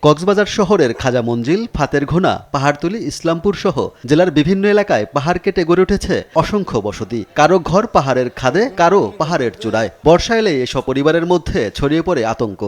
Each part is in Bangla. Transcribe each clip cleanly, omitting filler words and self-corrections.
কক্সবাজার শহরের খাজা মঞ্জিল, ফাতেরঘোনা, পাহাড়তলী, ইসলামপুর সহ জেলার বিভিন্ন এলাকায় পাহাড় কেটে গড়ে উঠেছে অসংখ্য বসতি। কারো ঘর পাহাড়ের খাদে, কারো পাহাড়ের চূড়ায়। বর্ষা এলে এসব পরিবারের মধ্যে ছড়িয়ে পড়ে আতঙ্ক।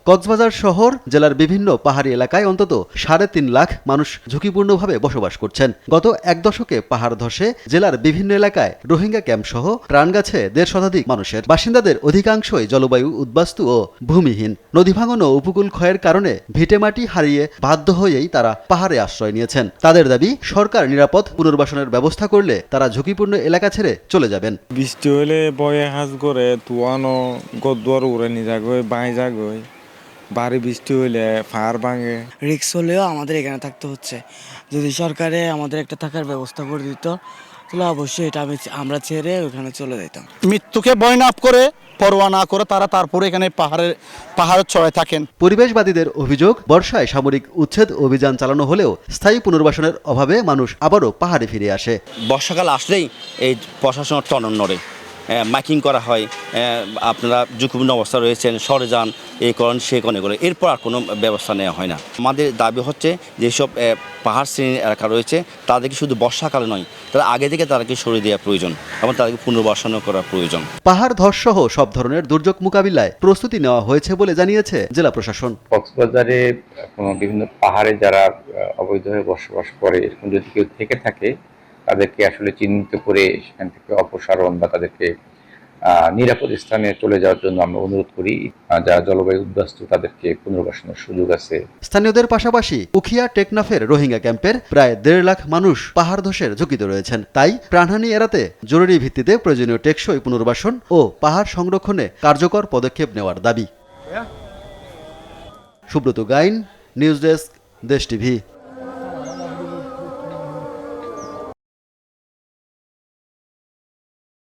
কক্সবাজার শহর জেলার বিভিন্ন পাহাড়ি এলাকায় অন্তত ৩.৫ লাখ মানুষ ঝুঁকিপূর্ণভাবে বসবাস করছেন। গত এক দশকে পাহাড় ধসে জেলার বিভিন্ন এলাকায় রোহিঙ্গা ক্যাম্প সহ প্রাণ গেছে ১৫০ শতাধিক মানুষের। বাসিন্দাদের অধিকাংশই জলবায়ু উদ্বাস্তু ও ভূমিহীন। নদী ভাঙন ও উপকূল ক্ষয়ের কারণে ভিটেমাটি হারিয়ে বাধ্য হয়েই তারা পাহাড়ে আশ্রয় নিয়েছেন। তাদের দাবি, সরকার নিরাপদ পুনর্বাসনের ব্যবস্থা করলে তারা ঝুঁকিপূর্ণ এলাকা ছেড়ে চলে যাবেন। বৃষ্টি হলে বয়ে হাজ করে তুয়ানো গদুয়ার উড়ে নিয়ে যাগই বাঁই যাগই বাড়ি বৃষ্টি হইলে ফায়ার ভাঙে। রিক্স হলেও আমাদের এখানে থাকতে হচ্ছে। যদি সরকারে আমাদের একটা থাকার ব্যবস্থা করে দিত তাহলে অবশ্যই এটা আমরা ছেড়ে ওখানে চলে যেতাম। মৃত্যুকে ভয় না করে, পরোয়া না করে তারা তারপরে এখানে পাহাড়ের চড়ায় থাকেন। পরিবেশবাদীদের অভিযোগ, বর্ষায় সামরিক উচ্ছেদ অভিযান চালানো হলেও স্থায়ী পুনর্বাসনের অভাবে মানুষ আবারও পাহাড়ে ফিরে আসে। বর্ষাকাল আসলেই এই প্রশাসনের টনন নড়ে, মাইকিং করা হয়, আপনারা ঝুঁকিপূর্ণ অবস্থা রয়েছেন, সরে যান, এই করেন সে কনে করে, এরপর আর কোনো ব্যবস্থা নেওয়া হয় না। আমাদের দাবি হচ্ছে যেসব পাহাড় শ্রেণীর এলাকা রয়েছে তাদেরকে শুধু বর্ষাকালে নয়, তারা আগে থেকে তাদেরকে সরিয়ে দেওয়া প্রয়োজন এবং তাদেরকে পুনর্বাসন করা প্রয়োজন। পাহাড় ধস সহ সব ধরনের দুর্যোগ মোকাবিলায় প্রস্তুতি নেওয়া হয়েছে বলে জানিয়েছে জেলা প্রশাসন। কক্সবাজারে বিভিন্ন পাহাড়ে যারা অবৈধভাবে বসবাস করে, এরকম যদি কেউ থেকে থাকে তাদেরকে আসলে চিহ্নিত করে সেখান থেকে অপসারণ বা তাদেরকে নিরাপদ স্থানে চলে যাওয়ার জন্য আমরা অনুরোধ করি। যারা জলবায়ু উদ্বাস্তু তাদেরকে পুনর্বাসনের সুযোগ আছে। স্থানীয়দের পাশাপাশি উখিয়া টেকনাফের রোহিঙ্গা ক্যাম্পের প্রায় ১.৫ লাখ মানুষ পাহাড় ধসের ঝুঁকিতে রয়েছেন। তাই প্রাণহানি এড়াতে জরুরি ভিত্তিতে প্রয়োজনীয় টেকসই পুনর্বাসন ও পাহাড় সংরক্ষণে কার্যকর পদক্ষেপ নেওয়ার দাবি। সুব্রত গাইন, নিউজ ডেস্ক, দেশ টিভি।